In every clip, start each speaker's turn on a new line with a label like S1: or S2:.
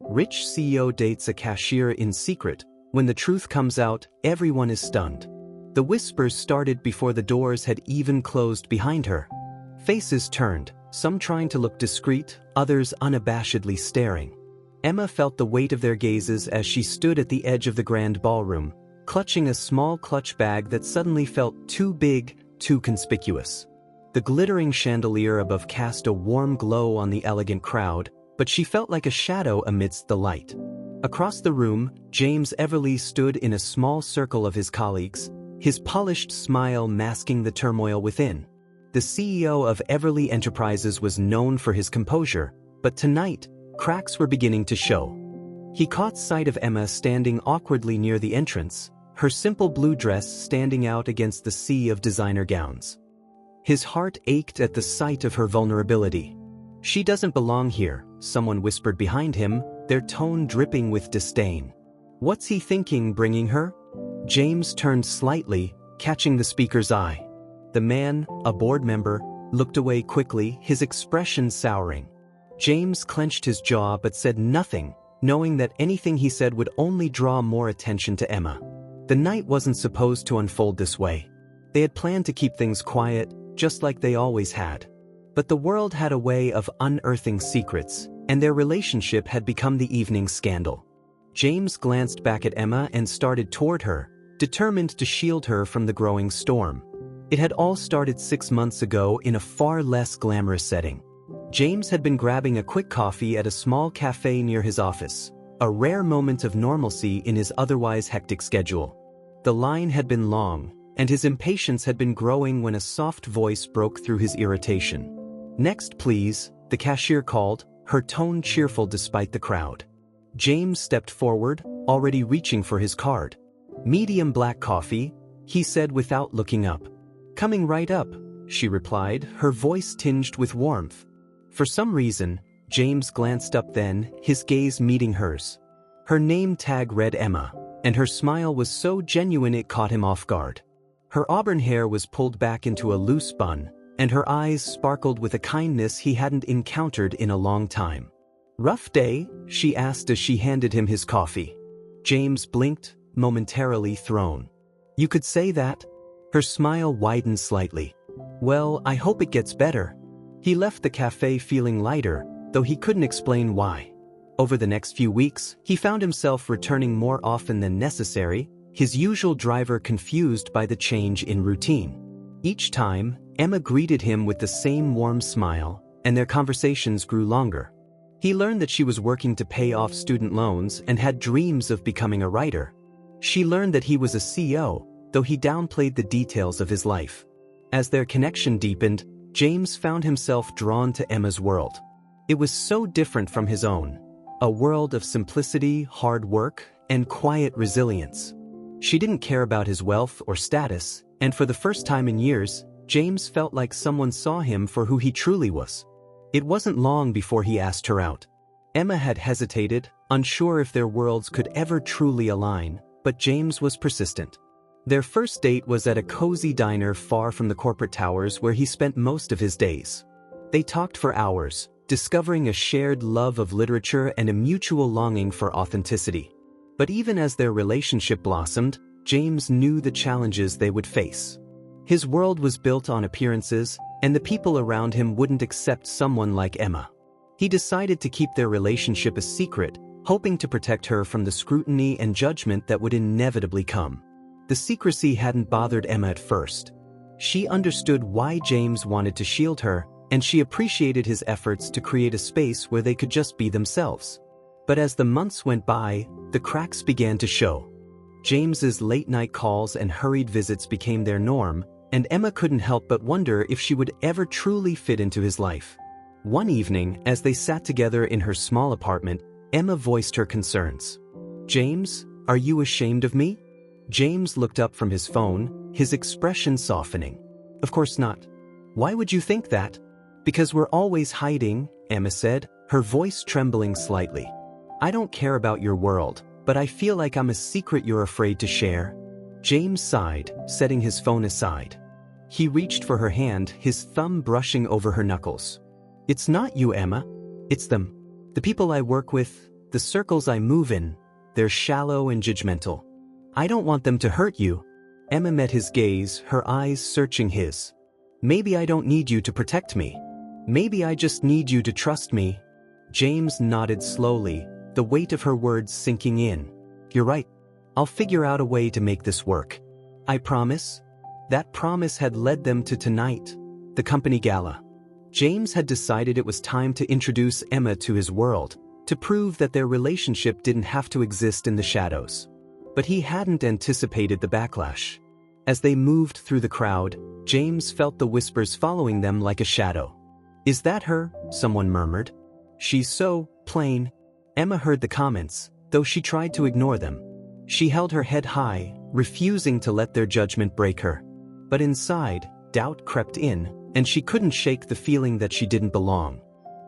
S1: Rich CEO dates a cashier in secret. When the truth comes out, everyone is stunned. The whispers started before the doors had even closed behind her. Faces turned, some trying to look discreet, others unabashedly staring. Emma felt the weight of their gazes as she stood at the edge of the grand ballroom, clutching a small clutch bag that suddenly felt too big, too conspicuous. The glittering chandelier above cast a warm glow on the elegant crowd, but she felt like a shadow amidst the light. Across the room, James Everly stood in a small circle of his colleagues, his polished smile masking the turmoil within. The CEO of Everly Enterprises was known for his composure, but tonight, cracks were beginning to show. He caught sight of Emma standing awkwardly near the entrance, her simple blue dress standing out against the sea of designer gowns. His heart ached at the sight of her vulnerability. "She doesn't belong here," someone whispered behind him, their tone dripping with disdain. "What's he thinking bringing her?" James turned slightly, catching the speaker's eye. The man, a board member, looked away quickly, his expression souring. James clenched his jaw but said nothing, knowing that anything he said would only draw more attention to Emma. The night wasn't supposed to unfold this way. They had planned to keep things quiet, just like they always had. But the world had a way of unearthing secrets, and their relationship had become the evening scandal. James glanced back at Emma and started toward her, determined to shield her from the growing storm. It had all started 6 months ago in a far less glamorous setting. James had been grabbing a quick coffee at a small cafe near his office, a rare moment of normalcy in his otherwise hectic schedule. The line had been long, and his impatience had been growing when a soft voice broke through his irritation. "Next, please," the cashier called, her tone cheerful despite the crowd. James stepped forward, already reaching for his card. "Medium black coffee," he said without looking up. "Coming right up," she replied, her voice tinged with warmth. For some reason, James glanced up then, his gaze meeting hers. Her name tag read Emma, and her smile was so genuine it caught him off guard. Her auburn hair was pulled back into a loose bun, and her eyes sparkled with a kindness he hadn't encountered in a long time. "Rough day?" she asked as she handed him his coffee. James blinked, momentarily thrown. "You could say that?" Her smile widened slightly. "Well, I hope it gets better." He left the cafe feeling lighter, though he couldn't explain why. Over the next few weeks, he found himself returning more often than necessary, his usual driver confused by the change in routine. Each time, Emma greeted him with the same warm smile, and their conversations grew longer. He learned that she was working to pay off student loans and had dreams of becoming a writer. She learned that he was a CEO, though he downplayed the details of his life. As their connection deepened, James found himself drawn to Emma's world. It was so different from his own, a world of simplicity, hard work, and quiet resilience. She didn't care about his wealth or status, and for the first time in years, James felt like someone saw him for who he truly was. It wasn't long before he asked her out. Emma had hesitated, unsure if their worlds could ever truly align, but James was persistent. Their first date was at a cozy diner far from the corporate towers where he spent most of his days. They talked for hours, discovering a shared love of literature and a mutual longing for authenticity. But even as their relationship blossomed, James knew the challenges they would face. His world was built on appearances, and the people around him wouldn't accept someone like Emma. He decided to keep their relationship a secret, hoping to protect her from the scrutiny and judgment that would inevitably come. The secrecy hadn't bothered Emma at first. She understood why James wanted to shield her, and she appreciated his efforts to create a space where they could just be themselves. But as the months went by, the cracks began to show. James's late-night calls and hurried visits became their norm, and Emma couldn't help but wonder if she would ever truly fit into his life. One evening, as they sat together in her small apartment, Emma voiced her concerns. "James, are you ashamed of me?" James looked up from his phone, his expression softening. "Of course not. Why would you think that?" "Because we're always hiding," Emma said, her voice trembling slightly. "I don't care about your world, but I feel like I'm a secret you're afraid to share." James sighed, setting his phone aside. He reached for her hand, his thumb brushing over her knuckles. "It's not you, Emma. It's them. The people I work with, the circles I move in, they're shallow and judgmental. I don't want them to hurt you. Emma met his gaze, her eyes searching his. Maybe I don't need you to protect me. Maybe I just need you to trust me. James nodded slowly, the weight of her words sinking in. You're right. I'll figure out a way to make this work. I promise. That promise had led them to tonight, the company gala. James had decided it was time to introduce Emma to his world, to prove that their relationship didn't have to exist in the shadows. But he hadn't anticipated the backlash. As they moved through the crowd, James felt the whispers following them like a shadow. Is that her? Someone murmured. She's so plain. Emma heard the comments, though she tried to ignore them. She held her head high, refusing to let their judgment break her. But inside, doubt crept in, and she couldn't shake the feeling that she didn't belong.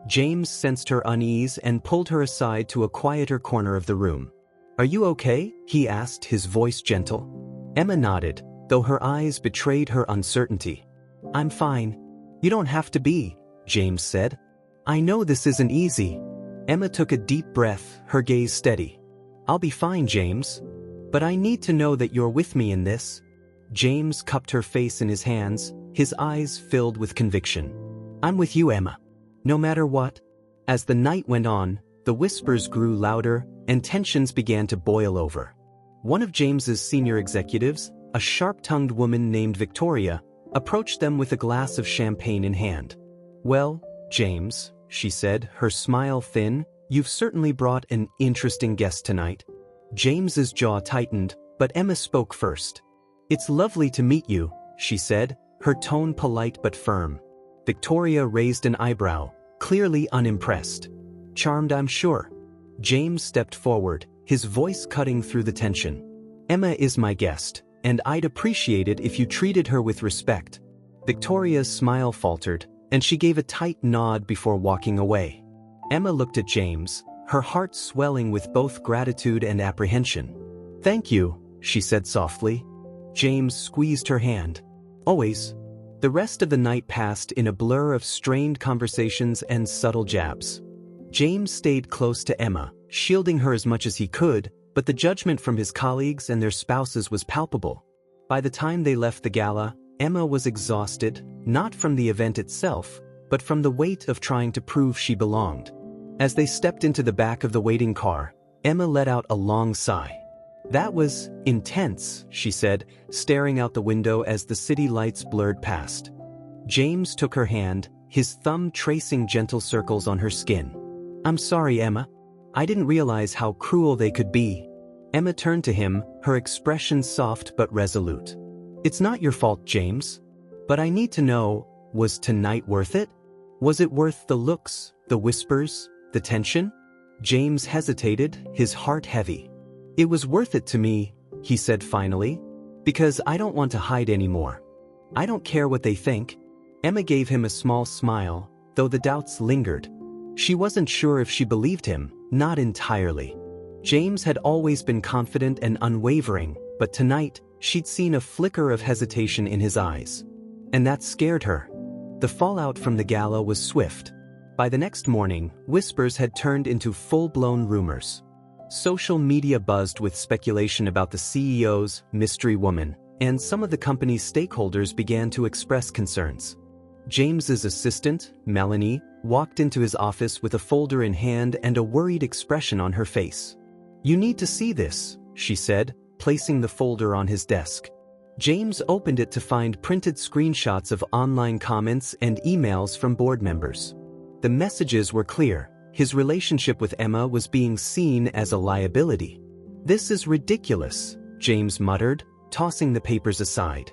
S1: James sensed her unease and pulled her aside to a quieter corner of the room. Are you okay? He asked, his voice gentle. Emma nodded, though her eyes betrayed her uncertainty. I'm fine. You don't have to be, James said. I know this isn't easy. Emma took a deep breath, her gaze steady. I'll be fine, James. But I need to know that you're with me in this. James cupped her face in his hands, his eyes filled with conviction. I'm with you, Emma. No matter what. As the night went on, the whispers grew louder, and tensions began to boil over. One of James's senior executives, a sharp-tongued woman named Victoria, approached them with a glass of champagne in hand. Well, James, she said, her smile thin, you've certainly brought an interesting guest tonight. James's jaw tightened, but Emma spoke first. It's lovely to meet you, she said, her tone polite but firm. Victoria raised an eyebrow, clearly unimpressed. Charmed, I'm sure. James stepped forward, his voice cutting through the tension. Emma is my guest, and I'd appreciate it if you treated her with respect. Victoria's smile faltered, and she gave a tight nod before walking away. Emma looked at James, her heart swelling with both gratitude and apprehension. Thank you, she said softly. James squeezed her hand. Always. The rest of the night passed in a blur of strained conversations and subtle jabs. James stayed close to Emma, shielding her as much as he could, but the judgment from his colleagues and their spouses was palpable. By the time they left the gala, Emma was exhausted, not from the event itself, but from the weight of trying to prove she belonged. As they stepped into the back of the waiting car, Emma let out a long sigh. That was intense, she said, staring out the window as the city lights blurred past. James took her hand, his thumb tracing gentle circles on her skin. I'm sorry, Emma. I didn't realize how cruel they could be. Emma turned to him, her expression soft but resolute. It's not your fault, James. But I need to know, was tonight worth it? Was it worth the looks, the whispers, the tension? James hesitated, his heart heavy. It was worth it to me, he said finally, because I don't want to hide anymore. I don't care what they think. Emma gave him a small smile, though the doubts lingered. She wasn't sure if she believed him, not entirely. James had always been confident and unwavering, but tonight, she'd seen a flicker of hesitation in his eyes. And that scared her. The fallout from the gala was swift. By the next morning, whispers had turned into full-blown rumors. Social media buzzed with speculation about the CEO's mystery woman, and some of the company's stakeholders began to express concerns. James's assistant, Melanie, walked into his office with a folder in hand and a worried expression on her face. You need to see this, she said, placing the folder on his desk. James opened it to find printed screenshots of online comments and emails from board members. The messages were clear. His relationship with Emma was being seen as a liability. This is ridiculous, James muttered, tossing the papers aside.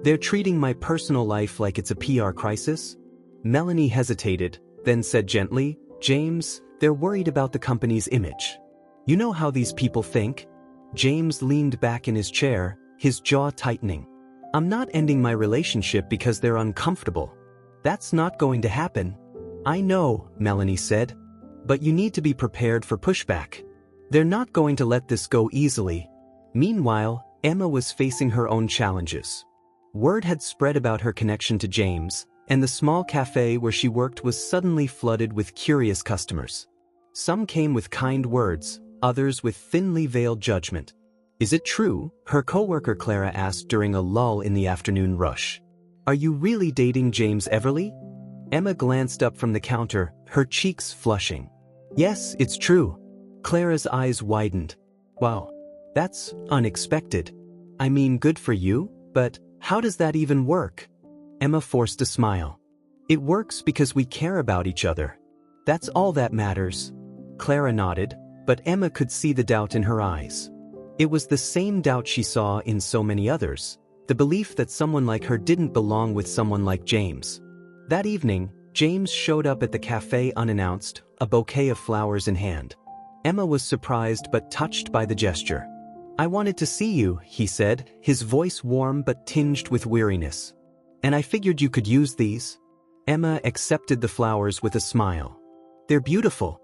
S1: They're treating my personal life like it's a PR crisis? Melanie hesitated, then said gently, James, they're worried about the company's image. You know how these people think? James leaned back in his chair, his jaw tightening. I'm not ending my relationship because they're uncomfortable. That's not going to happen. I know, Melanie said. But you need to be prepared for pushback. They're not going to let this go easily. Meanwhile, Emma was facing her own challenges. Word had spread about her connection to James, and the small cafe where she worked was suddenly flooded with curious customers. Some came with kind words, others with thinly veiled judgment. "Is it true?" her coworker Clara asked during a lull in the afternoon rush. "Are you really dating James Everly?" Emma glanced up from the counter, her cheeks flushing. "Yes, it's true." Clara's eyes widened. "Wow, that's unexpected. I mean, good for you, but how does that even work?" Emma forced a smile. "It works because we care about each other. That's all that matters." Clara nodded, but Emma could see the doubt in her eyes. It was the same doubt she saw in so many others, the belief that someone like her didn't belong with someone like James. That evening, James showed up at the cafe unannounced, a bouquet of flowers in hand. Emma was surprised but touched by the gesture. "I wanted to see you," he said, his voice warm but tinged with weariness. "And I figured you could use these." Emma accepted the flowers with a smile. "They're beautiful."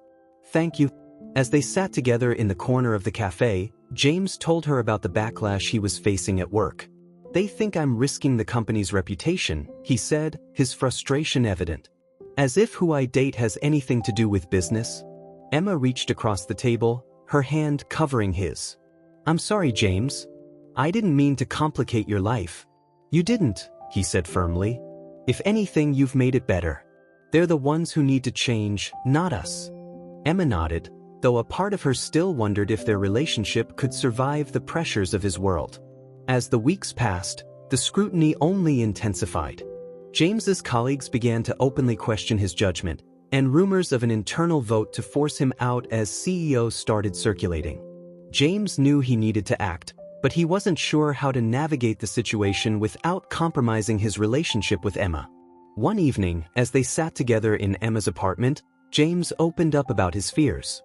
S1: "Thank you." As they sat together in the corner of the cafe, James told her about the backlash he was facing at work. "They think I'm risking the company's reputation," he said, his frustration evident. "As if who I date has anything to do with business." Emma reached across the table, her hand covering his. "I'm sorry, James. I didn't mean to complicate your life." "You didn't," he said firmly. "If anything, you've made it better. They're the ones who need to change, not us." Emma nodded, though a part of her still wondered if their relationship could survive the pressures of his world. As the weeks passed, the scrutiny only intensified. James's colleagues began to openly question his judgment, and rumors of an internal vote to force him out as CEO started circulating. James knew he needed to act, but he wasn't sure how to navigate the situation without compromising his relationship with Emma. One evening, as they sat together in Emma's apartment, James opened up about his fears.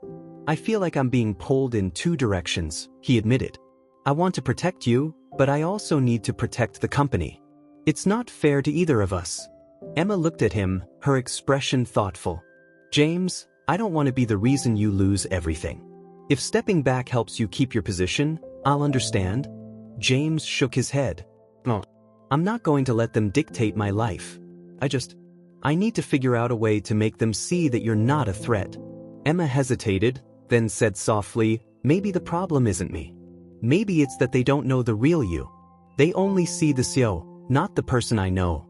S1: "I feel like I'm being pulled in two directions," he admitted. "I want to protect you, but I also need to protect the company. It's not fair to either of us." Emma looked at him, her expression thoughtful. "James, I don't want to be the reason you lose everything. If stepping back helps you keep your position, I'll understand." James shook his head. "No, I'm not going to let them dictate my life. I need to figure out a way to make them see that you're not a threat." Emma hesitated, then said softly, "Maybe the problem isn't me. Maybe it's that they don't know the real you. They only see the CEO, not the person I know."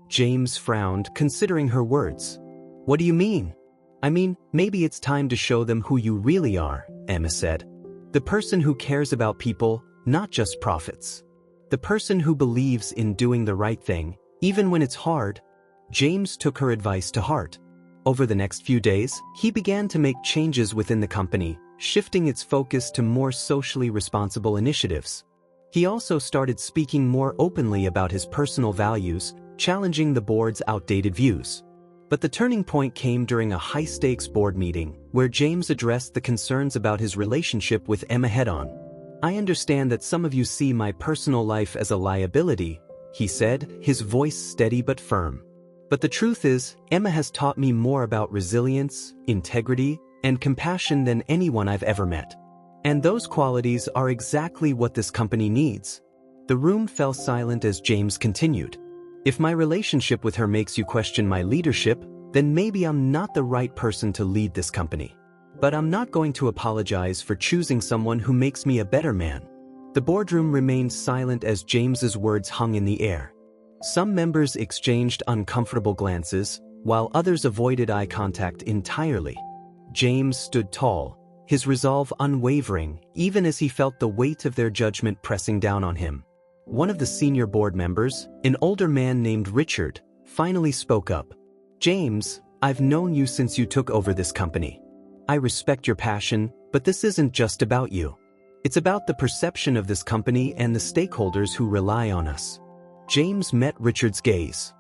S1: James frowned, considering her words. "What do you mean?" "I mean, maybe it's time to show them who you really are," Emma said. "The person who cares about people, not just profits. The person who believes in doing the right thing, even when it's hard." James took her advice to heart. Over the next few days, he began to make changes within the company, shifting its focus to more socially responsible initiatives. He also started speaking more openly about his personal values, challenging the board's outdated views. But the turning point came during a high-stakes board meeting, where James addressed the concerns about his relationship with Emma head-on. "I understand that some of you see my personal life as a liability," he said, his voice steady but firm. "But the truth is, Emma has taught me more about resilience, integrity, and compassion than anyone I've ever met. And those qualities are exactly what this company needs." The room fell silent as James continued. "If my relationship with her makes you question my leadership, then maybe I'm not the right person to lead this company. But I'm not going to apologize for choosing someone who makes me a better man." The boardroom remained silent as James's words hung in the air. Some members exchanged uncomfortable glances, while others avoided eye contact entirely. James stood tall, his resolve unwavering, even as he felt the weight of their judgment pressing down on him. One of the senior board members, an older man named Richard, finally spoke up. "James, I've known you since you took over this company. I respect your passion, but this isn't just about you. It's about the perception of this company and the stakeholders who rely on us." James met Richard's gaze.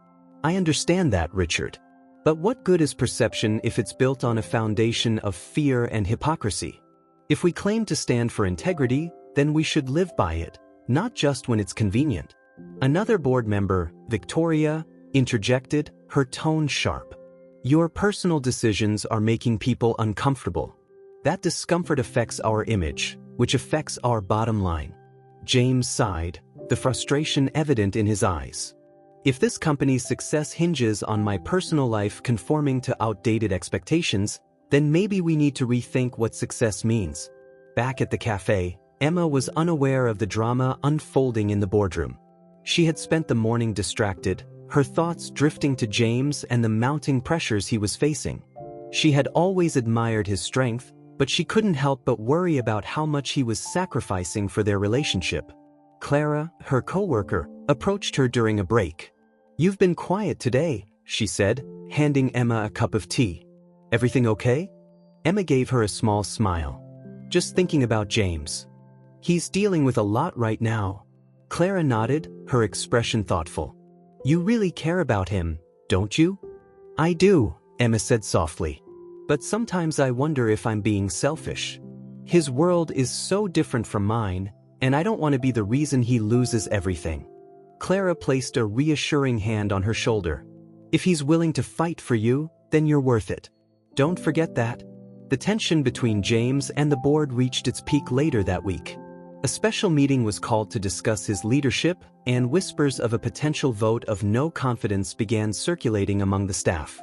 S1: "I understand that, Richard. But what good is perception if it's built on a foundation of fear and hypocrisy? If we claim to stand for integrity, then we should live by it, not just when it's convenient." Another board member, Victoria, interjected, her tone sharp. "Your personal decisions are making people uncomfortable. That discomfort affects our image, which affects our bottom line." James sighed, the frustration evident in his eyes. "If this company's success hinges on my personal life conforming to outdated expectations, then maybe we need to rethink what success means. Back at the cafe, Emma was unaware of the drama unfolding in the boardroom. She had spent the morning distracted, her thoughts drifting to James and the mounting pressures he was facing. She had always admired his strength, but she couldn't help but worry about how much he was sacrificing for their relationship. Clara, her coworker, approached her during a break. "You've been quiet today," she said, handing Emma a cup of tea. "Everything okay?" Emma gave her a small smile. "Just thinking about James. He's dealing with a lot right now." Clara nodded, her expression thoughtful. "You really care about him, don't you?" "I do," Emma said softly. "But sometimes I wonder if I'm being selfish. His world is so different from mine, and I don't want to be the reason he loses everything." Clara placed a reassuring hand on her shoulder. "If he's willing to fight for you, then you're worth it. Don't forget that." The tension between James and the board reached its peak later that week. A special meeting was called to discuss his leadership, and whispers of a potential vote of no confidence began circulating among the staff.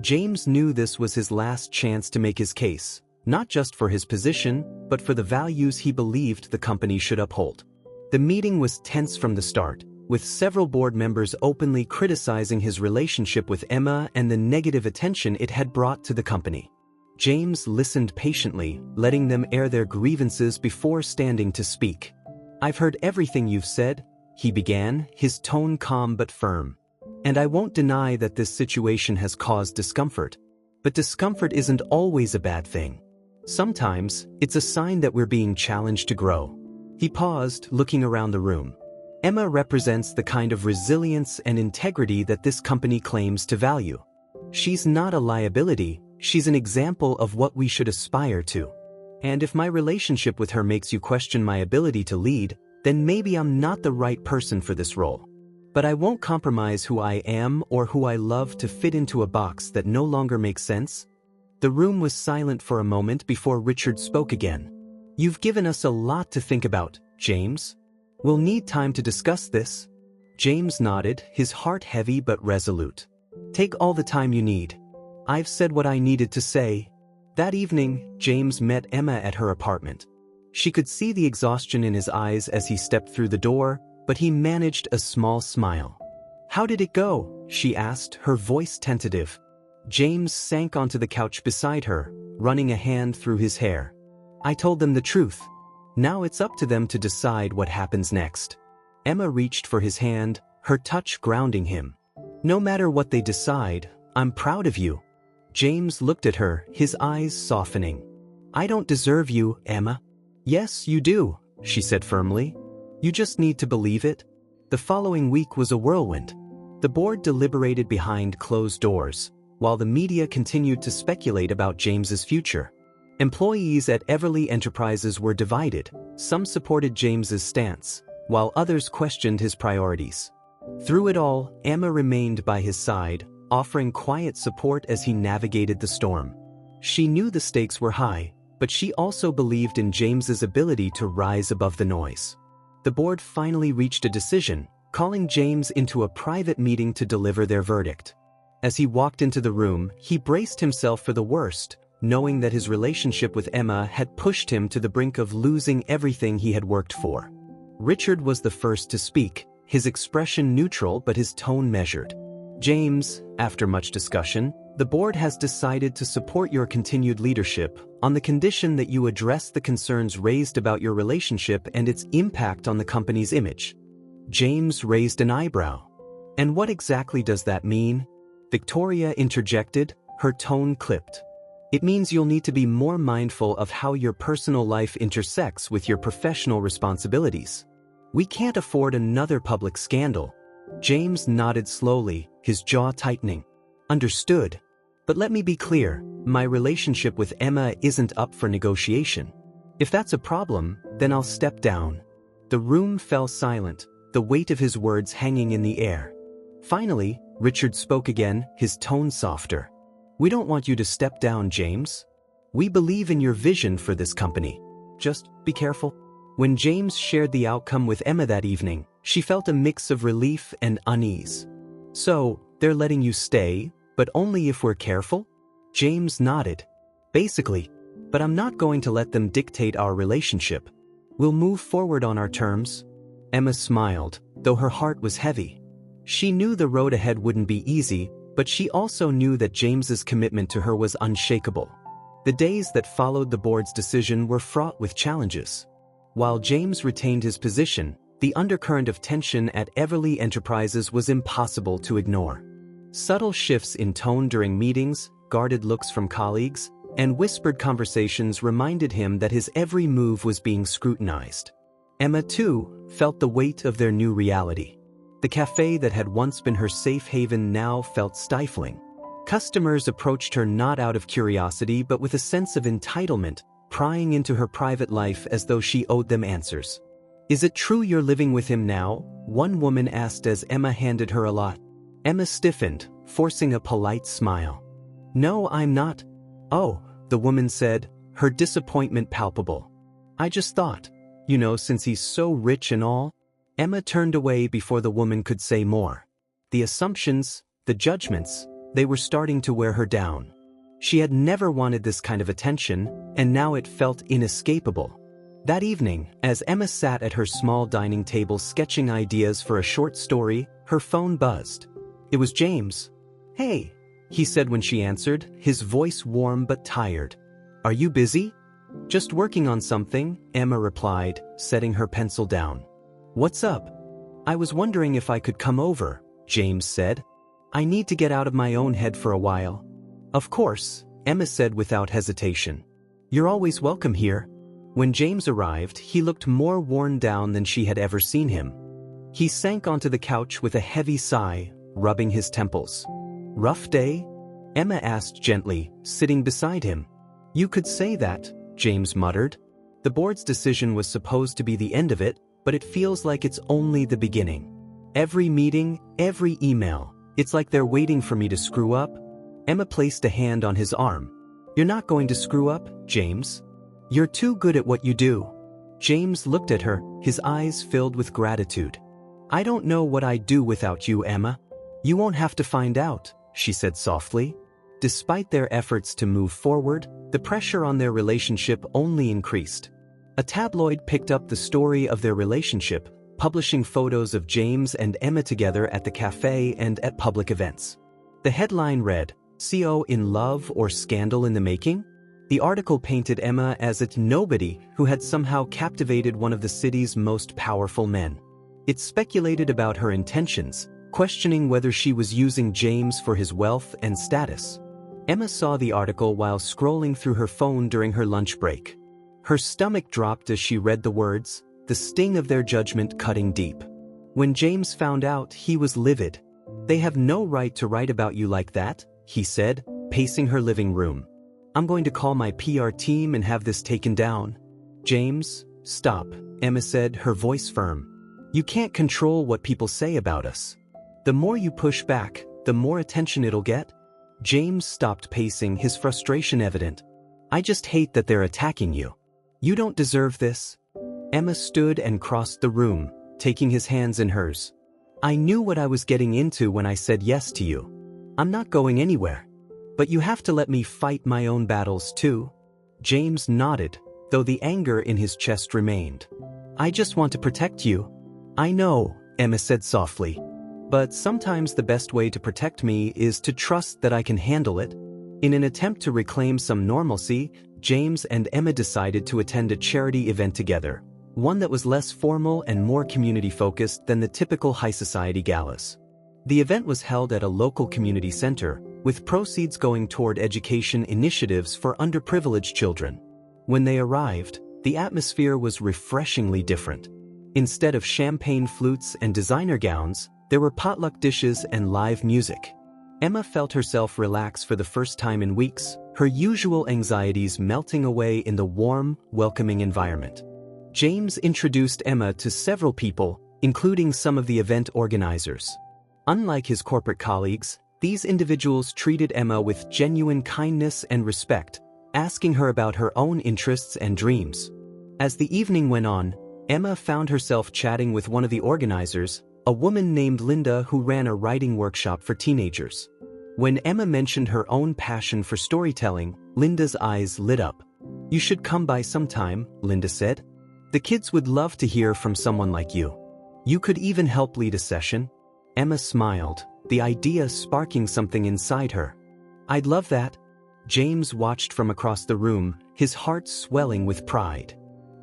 S1: James knew this was his last chance to make his case, not just for his position, but for the values he believed the company should uphold. The meeting was tense from the start, with several board members openly criticizing his relationship with Emma and the negative attention it had brought to the company. James listened patiently, letting them air their grievances before standing to speak. "I've heard everything you've said," he began, his tone calm but firm. "And I won't deny that this situation has caused discomfort. But discomfort isn't always a bad thing. Sometimes, it's a sign that we're being challenged to grow." He paused, looking around the room. Emma represents the kind of resilience and integrity that this company claims to value. She's not a liability, she's an example of what we should aspire to. And if my relationship with her makes you question my ability to lead, then maybe I'm not the right person for this role. But I won't compromise who I am or who I love to fit into a box that no longer makes sense. The room was silent for a moment before Richard spoke again. "You've given us a lot to think about, James. We'll need time to discuss this." James nodded, his heart heavy but resolute. "Take all the time you need. I've said what I needed to say." That evening, James met Emma at her apartment. She could see the exhaustion in his eyes as he stepped through the door, but he managed a small smile. "How did it go?" she asked, her voice tentative. James sank onto the couch beside her, running a hand through his hair. "I told them the truth. Now it's up to them to decide what happens next." Emma reached for his hand, her touch grounding him. "No matter what they decide, I'm proud of you." James looked at her, his eyes softening. "I don't deserve you, Emma." "Yes, you do," she said firmly. "You just need to believe it." The following week was a whirlwind. The board deliberated behind closed doors, while the media continued to speculate about James's future. Employees at Everly Enterprises were divided. Some supported James's stance, while others questioned his priorities. Through it all, Emma remained by his side, offering quiet support as he navigated the storm. She knew the stakes were high, but she also believed in James's ability to rise above the noise. The board finally reached a decision, calling James into a private meeting to deliver their verdict. As he walked into the room, he braced himself for the worst, knowing that his relationship with Emma had pushed him to the brink of losing everything he had worked for. Richard was the first to speak, his expression neutral but his tone measured. "James, after much discussion, the board has decided to support your continued leadership on the condition that you address the concerns raised about your relationship and its impact on the company's image." James raised an eyebrow. "And what exactly does that mean?" Victoria interjected, her tone clipped. "It means you'll need to be more mindful of how your personal life intersects with your professional responsibilities. We can't afford another public scandal." James nodded slowly, his jaw tightening. "Understood. But let me be clear, my relationship with Emma isn't up for negotiation. If that's a problem, then I'll step down." The room fell silent, the weight of his words hanging in the air. Finally, Richard spoke again, his tone softer. "We don't want you to step down, James. We believe in your vision for this company. Just be careful." When James shared the outcome with Emma that evening, she felt a mix of relief and unease. "So, they're letting you stay, but only if we're careful?" James nodded. Basically. But I'm not going to let them dictate our relationship. We'll move forward on our terms. Emma smiled, though her heart was heavy. She knew the road ahead wouldn't be easy, but she also knew that James's commitment to her was unshakable. The days that followed the board's decision were fraught with challenges. While James retained his position, the undercurrent of tension at Everly Enterprises was impossible to ignore. Subtle shifts in tone during meetings, guarded looks from colleagues, and whispered conversations reminded him that his every move was being scrutinized. Emma, too, felt the weight of their new reality. The cafe that had once been her safe haven now felt stifling. Customers approached her not out of curiosity but with a sense of entitlement, prying into her private life as though she owed them answers. "Is it true you're living with him now?" one woman asked as Emma handed her a lot. Emma stiffened, forcing a polite smile. "No, I'm not." "Oh," the woman said, her disappointment palpable. "I just thought, since he's so rich and all." Emma turned away before the woman could say more. The assumptions, the judgments, they were starting to wear her down. She had never wanted this kind of attention, and now it felt inescapable. That evening, as Emma sat at her small dining table sketching ideas for a short story, her phone buzzed. It was James. "Hey," he said when she answered, his voice warm but tired. "Are you busy?" "Just working on something," Emma replied, setting her pencil down. "What's up?" "I was wondering if I could come over," James said. "I need to get out of my own head for a while." "Of course," Emma said without hesitation. "You're always welcome here." When James arrived, he looked more worn down than she had ever seen him. He sank onto the couch with a heavy sigh, rubbing his temples. "Rough day?" Emma asked gently, sitting beside him. "You could say that," James muttered. "The board's decision was supposed to be the end of it, but it feels like it's only the beginning. Every meeting, every email, it's like they're waiting for me to screw up." Emma placed a hand on his arm. "You're not going to screw up, James. You're too good at what you do." James looked at her, his eyes filled with gratitude. "I don't know what I'd do without you, Emma." "You won't have to find out," she said softly. Despite their efforts to move forward, the pressure on their relationship only increased. A tabloid picked up the story of their relationship, publishing photos of James and Emma together at the cafe and at public events. The headline read, "CO in love or scandal in the making?" The article painted Emma as a nobody who had somehow captivated one of the city's most powerful men. It speculated about her intentions, questioning whether she was using James for his wealth and status. Emma saw the article while scrolling through her phone during her lunch break. Her stomach dropped as she read the words, the sting of their judgment cutting deep. When James found out, he was livid. "They have no right to write about you like that," he said, pacing her living room. "I'm going to call my PR team and have this taken down." "James, stop," Emma said, her voice firm. "You can't control what people say about us. The more you push back, the more attention it'll get." James stopped pacing, his frustration evident. "I just hate that they're attacking you. You don't deserve this." Emma stood and crossed the room, taking his hands in hers. "I knew what I was getting into when I said yes to you. I'm not going anywhere. But you have to let me fight my own battles too." James nodded, though the anger in his chest remained. "I just want to protect you." "I know," Emma said softly. "But sometimes the best way to protect me is to trust that I can handle it." In an attempt to reclaim some normalcy, James and Emma decided to attend a charity event together, one that was less formal and more community-focused than the typical high society galas. The event was held at a local community center, with proceeds going toward education initiatives for underprivileged children. When they arrived, the atmosphere was refreshingly different. Instead of champagne flutes and designer gowns, there were potluck dishes and live music. Emma felt herself relax for the first time in weeks, her usual anxieties melting away in the warm, welcoming environment. James introduced Emma to several people, including some of the event organizers. Unlike his corporate colleagues, these individuals treated Emma with genuine kindness and respect, asking her about her own interests and dreams. As the evening went on, Emma found herself chatting with one of the organizers, a woman named Linda who ran a writing workshop for teenagers. When Emma mentioned her own passion for storytelling, Linda's eyes lit up. "You should come by sometime," Linda said. "The kids would love to hear from someone like you. You could even help lead a session." Emma smiled, the idea sparking something inside her. "I'd love that." James watched from across the room, his heart swelling with pride.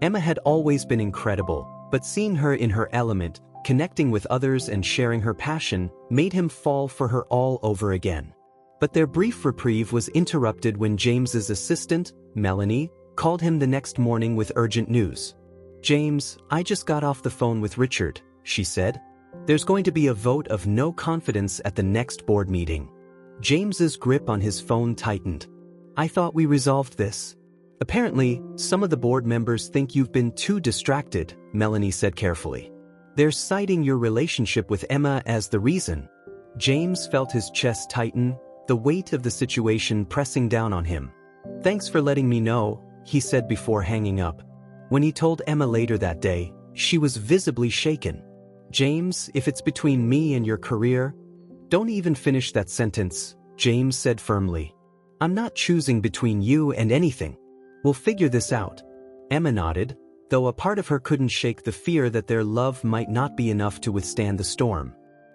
S1: Emma had always been incredible, but seeing her in her element, connecting with others and sharing her passion, made him fall for her all over again. But their brief reprieve was interrupted when James's assistant, Melanie, called him the next morning with urgent news. "James, I just got off the phone with Richard," she said. "There's going to be a vote of no confidence at the next board meeting." James's grip on his phone tightened. "I thought we resolved this." "Apparently, some of the board members think you've been too distracted," Melanie said carefully. "They're citing your relationship with Emma as the reason." James felt his chest tighten, the weight of the situation pressing down on him. "Thanks for letting me know," he said before hanging up. When he told Emma later that day, she was visibly shaken. "James, if it's between me and your career—" "Don't even finish that sentence," James said firmly. "I'm not choosing between you and anything. We'll figure this out." Emma nodded, though a part of her couldn't shake the fear that their love might not be enough to withstand the storm.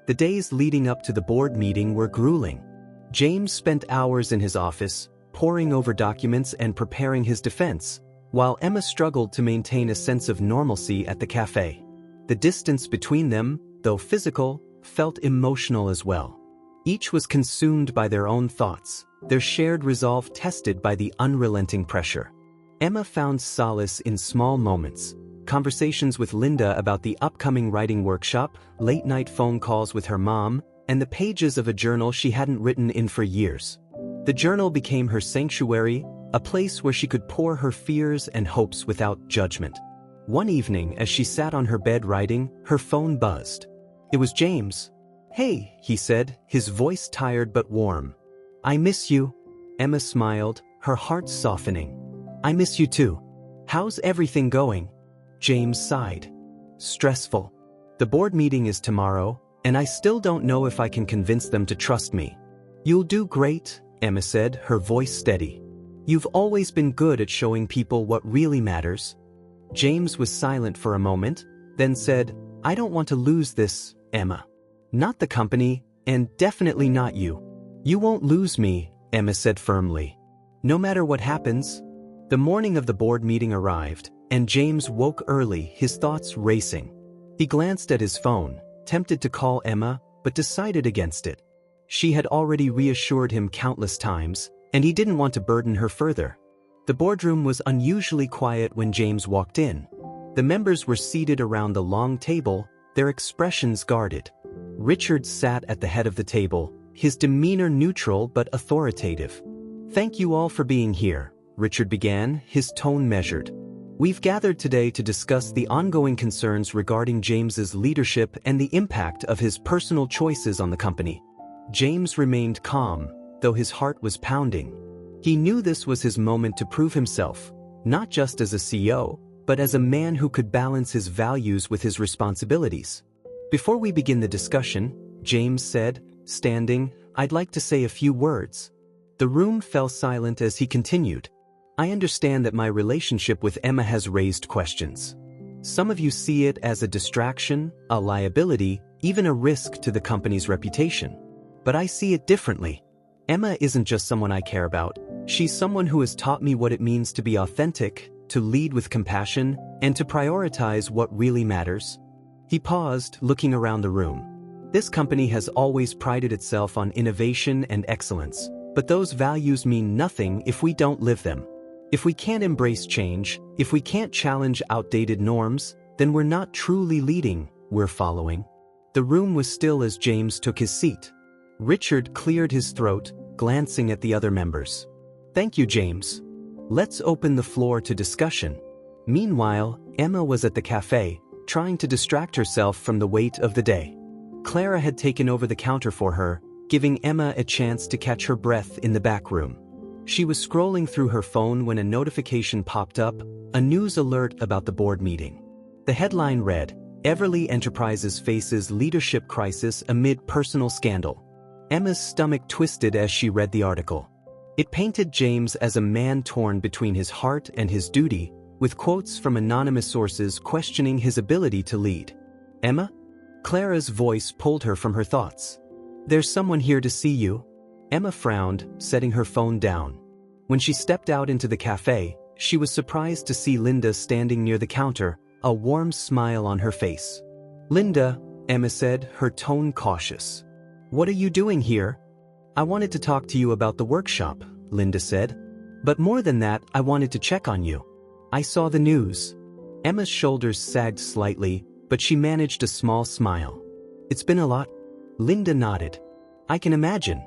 S1: The days leading up to the board meeting were grueling. James spent hours in his office, poring over documents and preparing his defense, while Emma struggled to maintain a sense of normalcy at the cafe. The distance between them, though physical, felt emotional as well. Each was consumed by their own thoughts, their shared resolve tested by the unrelenting pressure. Emma found solace in small moments: conversations with Linda about the upcoming writing workshop, late-night phone calls with her mom, and the pages of a journal she hadn't written in for years. The journal became her sanctuary, a place where she could pour her fears and hopes without judgment. One evening, as she sat on her bed writing, her phone buzzed. It was James. "Hey," he said, his voice tired but warm. "I miss you." Emma smiled, her heart softening. "I miss you too. How's everything going?" James sighed. "Stressful. The board meeting is tomorrow, and I still don't know if I can convince them to trust me." "You'll do great," Emma said, her voice steady. "You've always been good at showing people what really matters." James was silent for a moment, then said, "I don't want to lose this, Emma. Not the company, and definitely not you." "You won't lose me," Emma said firmly. "No matter what happens." The morning of the board meeting arrived, and James woke early, his thoughts racing. He glanced at his phone, tempted to call Emma, but decided against it. She had already reassured him countless times, and he didn't want to burden her further. The boardroom was unusually quiet when James walked in. The members were seated around the long table, their expressions guarded. Richard sat at the head of the table, his demeanor neutral but authoritative. "Thank you all for being here," Richard began, his tone measured. "We've gathered today to discuss the ongoing concerns regarding James's leadership and the impact of his personal choices on the company." James remained calm, though his heart was pounding. He knew this was his moment to prove himself, not just as a CEO, but as a man who could balance his values with his responsibilities. "Before we begin the discussion," James said, standing, "I'd like to say a few words." The room fell silent as he continued. "I understand that my relationship with Emma has raised questions. Some of you see it as a distraction, a liability, even a risk to the company's reputation. But I see it differently. Emma isn't just someone I care about. She's someone who has taught me what it means to be authentic, to lead with compassion, and to prioritize what really matters." He paused, looking around the room. This company has always prided itself on innovation and excellence, but those values mean nothing if we don't live them. If we can't embrace change, if we can't challenge outdated norms, then we're not truly leading, we're following. The room was still as James took his seat. Richard cleared his throat, glancing at the other members. "Thank you, James. Let's open the floor to discussion." Meanwhile, Emma was at the cafe, trying to distract herself from the weight of the day. Clara had taken over the counter for her, giving Emma a chance to catch her breath in the back room. She was scrolling through her phone when a notification popped up, a news alert about the board meeting. The headline read, "Everly Enterprises faces leadership crisis amid personal scandal." Emma's stomach twisted as she read the article. It painted James as a man torn between his heart and his duty, with quotes from anonymous sources questioning his ability to lead. "Emma?" Clara's voice pulled her from her thoughts. "There's someone here to see you." Emma frowned, setting her phone down. When she stepped out into the cafe, she was surprised to see Linda standing near the counter, a warm smile on her face. "Linda," Emma said, her tone cautious. "What are you doing here?" "I wanted to talk to you about the workshop," Linda said. "But more than that, I wanted to check on you. I saw the news." Emma's shoulders sagged slightly, but she managed a small smile. "It's been a lot." Linda nodded. "I can imagine.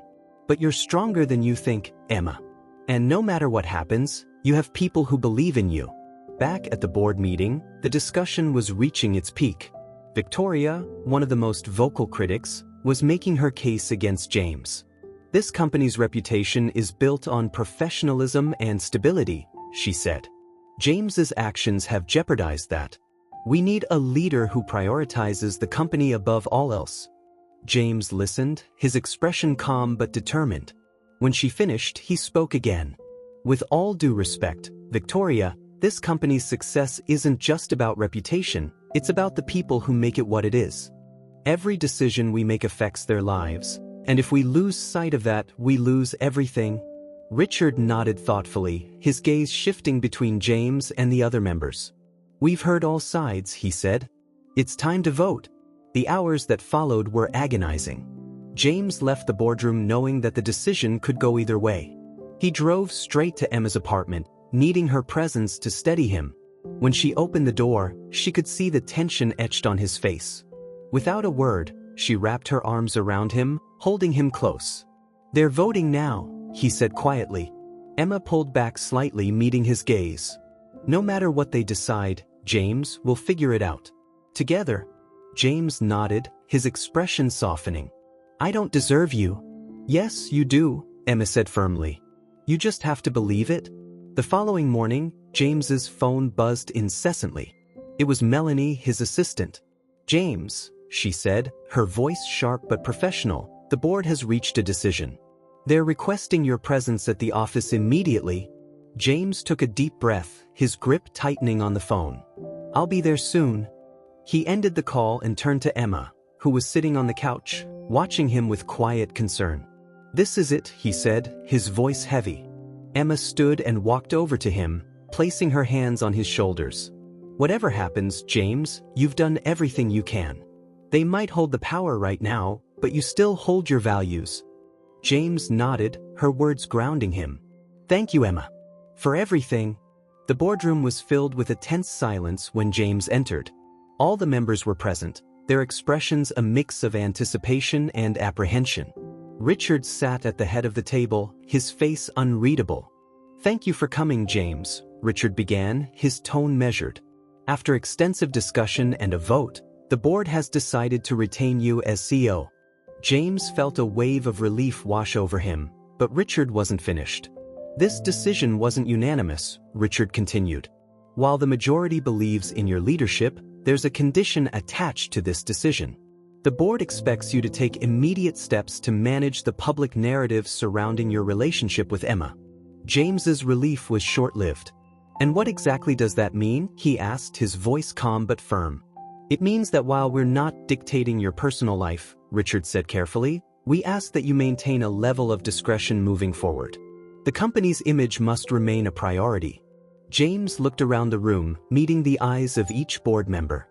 S1: But you're stronger than you think, Emma. And no matter what happens, you have people who believe in you." Back at the board meeting, the discussion was reaching its peak. Victoria, one of the most vocal critics, was making her case against James. "This company's reputation is built on professionalism and stability," she said. "James's actions have jeopardized that. We need a leader who prioritizes the company above all else." James listened, his expression calm but determined. When she finished, he spoke again. "With all due respect, Victoria, this company's success isn't just about reputation, it's about the people who make it what it is. Every decision we make affects their lives, and if we lose sight of that, we lose everything." Richard nodded thoughtfully, his gaze shifting between James and the other members. "We've heard all sides," he said. "It's time to vote." The hours that followed were agonizing. James left the boardroom knowing that the decision could go either way. He drove straight to Emma's apartment, needing her presence to steady him. When she opened the door, she could see the tension etched on his face. Without a word, she wrapped her arms around him, holding him close. "They're voting now," he said quietly. Emma pulled back slightly, meeting his gaze. "No matter what they decide, James, we'll figure it out. Together." James nodded, his expression softening. "I don't deserve you." "Yes, you do," Emma said firmly. "You just have to believe it." The following morning, James's phone buzzed incessantly. It was Melanie, his assistant. "James," she said, her voice sharp but professional, "the board has reached a decision. They're requesting your presence at the office immediately." James took a deep breath, his grip tightening on the phone. "I'll be there soon." He ended the call and turned to Emma, who was sitting on the couch, watching him with quiet concern. "This is it," he said, his voice heavy. Emma stood and walked over to him, placing her hands on his shoulders. "Whatever happens, James, you've done everything you can. They might hold the power right now, but you still hold your values." James nodded, her words grounding him. "Thank you, Emma. For everything." The boardroom was filled with a tense silence when James entered. All the members were present, their expressions a mix of anticipation and apprehension. Richard sat at the head of the table, his face unreadable. "Thank you for coming, James," Richard began, his tone measured. "After extensive discussion and a vote, the board has decided to retain you as CEO." James felt a wave of relief wash over him, but Richard wasn't finished. "This decision wasn't unanimous," Richard continued. "While the majority believes in your leadership, there's a condition attached to this decision. The board expects you to take immediate steps to manage the public narrative surrounding your relationship with Emma." James's relief was short-lived. "And what exactly does that mean?" he asked, his voice calm but firm. "It means that while we're not dictating your personal life," Richard said carefully, "we ask that you maintain a level of discretion moving forward. The company's image must remain a priority." James looked around the room, meeting the eyes of each board member.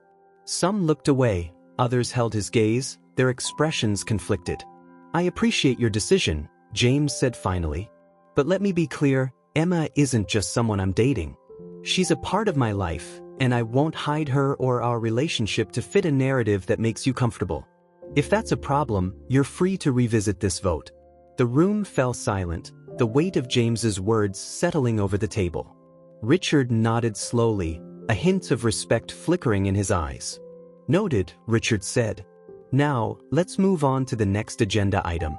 S1: Some looked away, others held his gaze, their expressions conflicted. "I appreciate your decision," James said finally. "But let me be clear, Emma isn't just someone I'm dating. She's a part of my life, and I won't hide her or our relationship to fit a narrative that makes you comfortable. If that's a problem, you're free to revisit this vote." The room fell silent, the weight of James's words settling over the table. Richard nodded slowly, a hint of respect flickering in his eyes. "Noted," Richard said. "Now, let's move on to the next agenda item."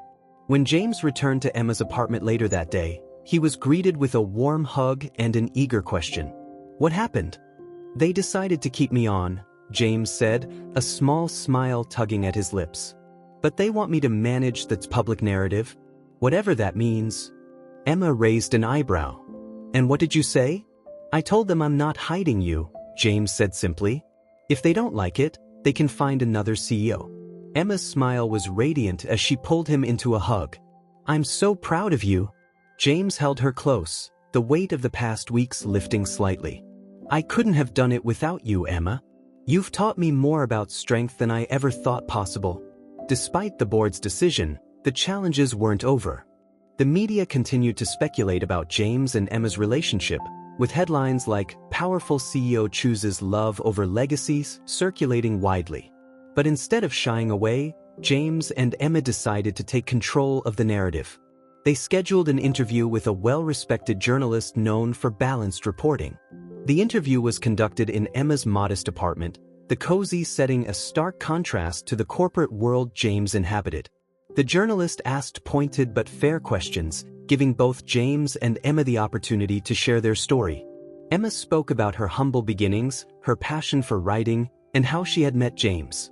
S1: When James returned to Emma's apartment later that day, he was greeted with a warm hug and an eager question. "What happened?" "They decided to keep me on," James said, a small smile tugging at his lips. But they want me to manage the public narrative, whatever that means. Emma raised an eyebrow. And what did you say? I told them I'm not hiding you, James said simply. If they don't like it, they can find another CEO. Emma's smile was radiant as she pulled him into a hug. I'm so proud of you. James held her close, the weight of the past weeks lifting slightly. I couldn't have done it without you, Emma. You've taught me more about strength than I ever thought possible. Despite the board's decision, the challenges weren't over. The media continued to speculate about James and Emma's relationship, with headlines like "Powerful CEO chooses love over legacies" circulating widely. But instead of shying away, James and Emma decided to take control of the narrative. They scheduled an interview with a well-respected journalist known for balanced reporting. The interview was conducted in Emma's modest apartment, the cozy setting a stark contrast to the corporate world James inhabited. The journalist asked pointed but fair questions, giving both James and Emma the opportunity to share their story. Emma spoke about her humble beginnings, her passion for writing, and how she had met James.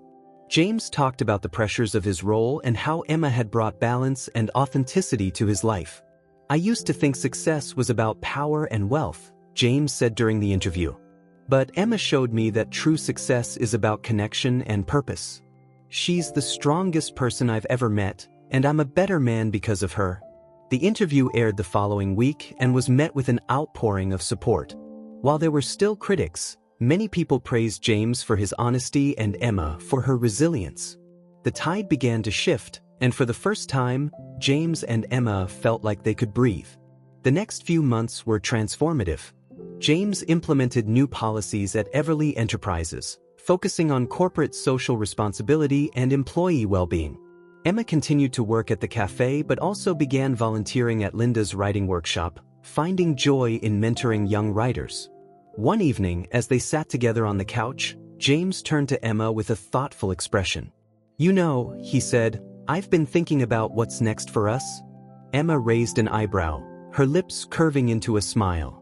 S1: James talked about the pressures of his role and how Emma had brought balance and authenticity to his life. I used to think success was about power and wealth, James said during the interview. But Emma showed me that true success is about connection and purpose. She's the strongest person I've ever met, and I'm a better man because of her. The interview aired the following week and was met with an outpouring of support. While there were still critics, many people praised James for his honesty and Emma for her resilience. The tide began to shift, and for the first time, James and Emma felt like they could breathe. The next few months were transformative. James implemented new policies at Everly Enterprises, focusing on corporate social responsibility and employee well-being. Emma continued to work at the cafe but also began volunteering at Linda's writing workshop, finding joy in mentoring young writers. One evening, as they sat together on the couch, James turned to Emma with a thoughtful expression. You know, he said, I've been thinking about what's next for us. Emma raised an eyebrow, her lips curving into a smile.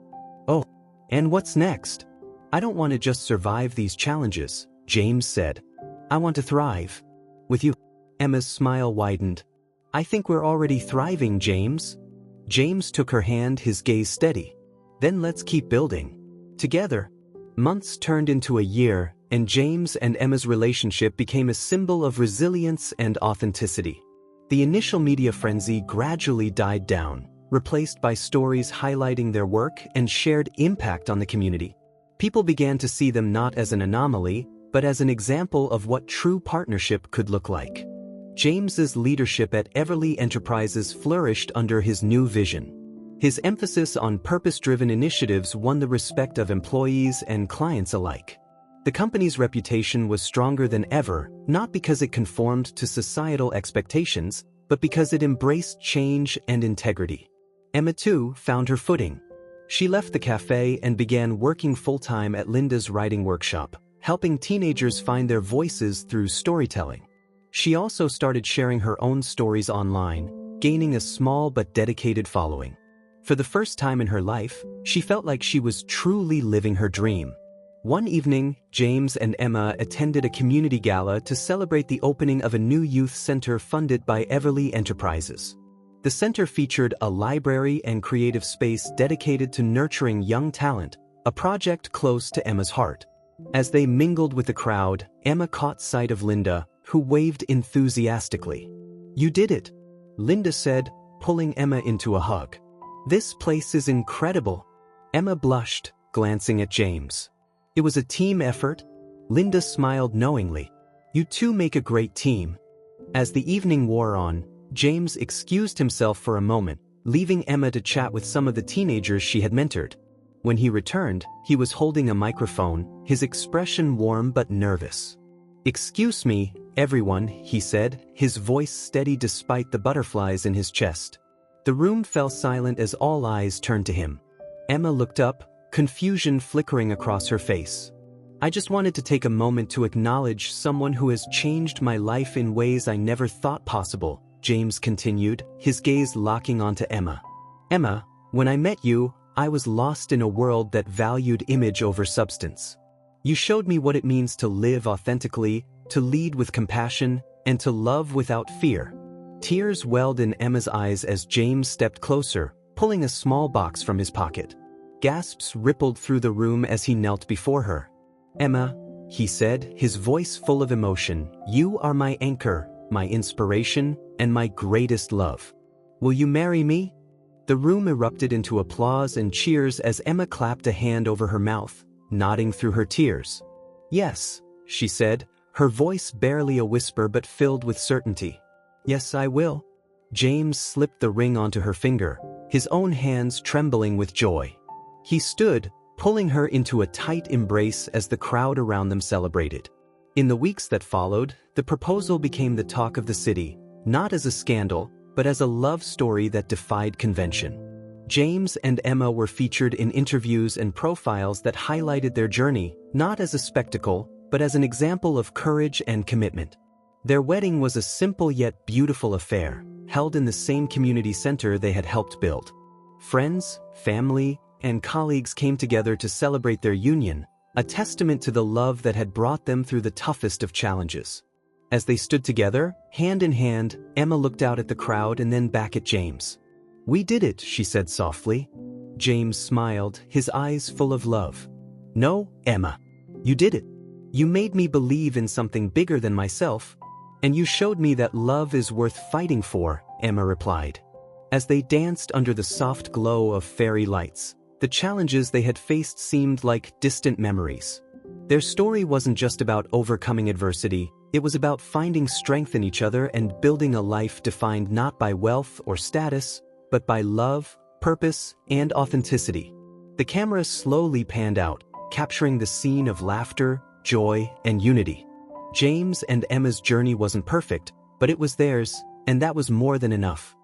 S1: Oh, and what's next? I don't want to just survive these challenges, James said. I want to thrive. With you. Emma's smile widened. I think we're already thriving, James. James took her hand, his gaze steady. Then let's keep building. Together. Months turned into a year, and James and Emma's relationship became a symbol of resilience and authenticity. The initial media frenzy gradually died down, replaced by stories highlighting their work and shared impact on the community. People began to see them not as an anomaly, but as an example of what true partnership could look like. James's leadership at Everly Enterprises flourished under his new vision. His emphasis on purpose-driven initiatives won the respect of employees and clients alike. The company's reputation was stronger than ever, not because it conformed to societal expectations, but because it embraced change and integrity. Emma, too, found her footing. She left the cafe and began working full-time at Linda's writing workshop, helping teenagers find their voices through storytelling. She also started sharing her own stories online, gaining a small but dedicated following. For the first time in her life, she felt like she was truly living her dream. One evening, James and Emma attended a community gala to celebrate the opening of a new youth center funded by Everly Enterprises. The center featured a library and creative space dedicated to nurturing young talent, a project close to Emma's heart. As they mingled with the crowd, Emma caught sight of Linda, who waved enthusiastically. You did it, Linda said, pulling Emma into a hug. This place is incredible. Emma blushed, glancing at James. It was a team effort. Linda smiled knowingly. You two make a great team. As the evening wore on, James excused himself for a moment, leaving Emma to chat with some of the teenagers she had mentored. When he returned, he was holding a microphone, his expression warm but nervous. Excuse me, everyone, he said, his voice steady despite the butterflies in his chest. The room fell silent as all eyes turned to him. Emma looked up, confusion flickering across her face. I just wanted to take a moment to acknowledge someone who has changed my life in ways I never thought possible, James continued, his gaze locking onto Emma. Emma, when I met you, I was lost in a world that valued image over substance. You showed me what it means to live authentically, to lead with compassion, and to love without fear. Tears welled in Emma's eyes as James stepped closer, pulling a small box from his pocket. Gasps rippled through the room as he knelt before her. "Emma," he said, his voice full of emotion, "you are my anchor, my inspiration, and my greatest love. Will you marry me?" The room erupted into applause and cheers as Emma clapped a hand over her mouth, nodding through her tears. "Yes," she said, her voice barely a whisper but filled with certainty. "Yes, I will." James slipped the ring onto her finger, his own hands trembling with joy. He stood, pulling her into a tight embrace as the crowd around them celebrated. In the weeks that followed, the proposal became the talk of the city, not as a scandal, but as a love story that defied convention. James and Emma were featured in interviews and profiles that highlighted their journey, not as a spectacle, but as an example of courage and commitment. Their wedding was a simple yet beautiful affair, held in the same community center they had helped build. Friends, family, and colleagues came together to celebrate their union, a testament to the love that had brought them through the toughest of challenges. As they stood together, hand in hand, Emma looked out at the crowd and then back at James. "We did it," she said softly. James smiled, his eyes full of love. "No, Emma. You did it. You made me believe in something bigger than myself. And you showed me that love is worth fighting for," Emma replied. As they danced under the soft glow of fairy lights, the challenges they had faced seemed like distant memories. Their story wasn't just about overcoming adversity, it was about finding strength in each other and building a life defined not by wealth or status, but by love, purpose, and authenticity. The camera slowly panned out, capturing the scene of laughter, joy, and unity. James and Emma's journey wasn't perfect, but it was theirs, and that was more than enough.